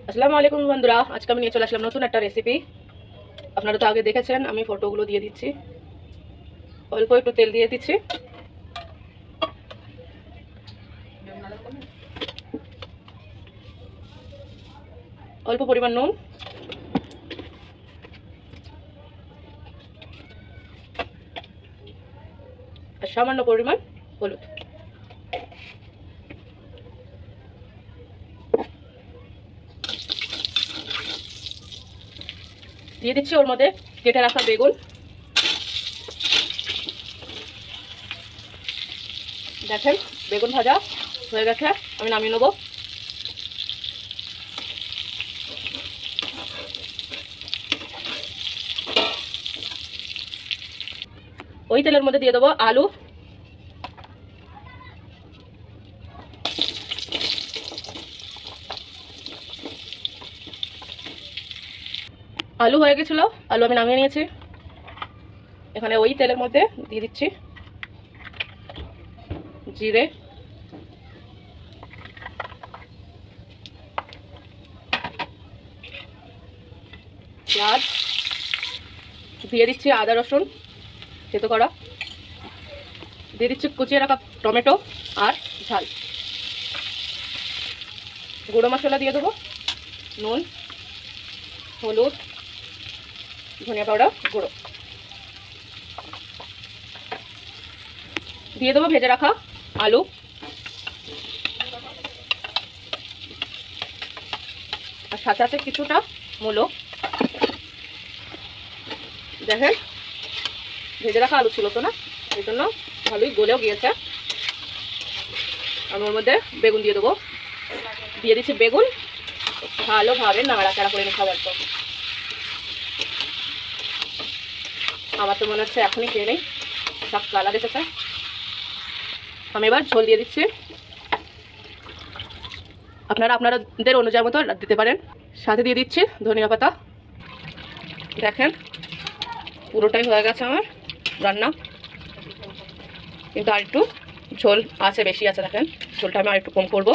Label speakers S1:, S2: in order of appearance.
S1: আসসালামু আলাইকুম বন্ধুরা, আজকে আমি নিয়ে চলে আসলাম নতুন একটা রেসিপি। আপনারা তো আগে দেখেছেন, আমি ফটোগুলো দিয়ে দিচ্ছি। অল্প একটু তেল দিয়ে দিচ্ছি, অল্প পরিমাণ নুন, আর সামান্য পরিমাণ হলুদ। দিয়ে দিচ্ছি ওর মধ্যে কেটে রাখা বেগুন। দেখেন বেগুন ভাজা হয়ে গেছে, আমি নামিয়ে নেবো। ওই তেলের মধ্যে দিয়ে দেবো আলু। আলু হয়ে গেছিলো, আলু আমি নামিয়ে নিয়েছি। এখানে ওই তেলের মধ্যে দিয়ে দিচ্ছি জিরে, পেঁয়াজ, দিয়ে দিচ্ছি আদা রসুন থেতো করা, দিয়ে দিচ্ছি কুচিয়ে রাখা টমেটো আর ঝাল। গুঁড়ো মশলা দিয়ে দেবো, নুন, হলুদ, ধনিয়া পাউডার গুঁড়ো। দিয়ে দেবো ভেজে রাখা আলু, আর সাথে সাথে কিছুটা মূলো। দেখেন ভেজে রাখা আলু ছিল তো না, এই জন্য ভালোই গলেও গিয়েছে। আমি ওর মধ্যে বেগুন দিয়ে দেবো, দিয়ে দিচ্ছি বেগুন, ভালোভাবে নাড়াচাড়া করে নিতে হবে একদম। আমার তো মনে হচ্ছে এখনই খেয়ে নেই, সব কালার এসেছে। আমি এবার ঝোল দিয়ে দিচ্ছি, আপনাদের অনুযায়ী মতো দিতে পারেন। সাথে দিয়ে দিচ্ছি ধনিয়া পাতা। দেখেন পুরোটাই হয়ে গেছে আমার রান্না, কিন্তু আর একটু ঝোল আছে, বেশি আছে। দেখেন ঝোলটা আমি আর একটু কম করবো।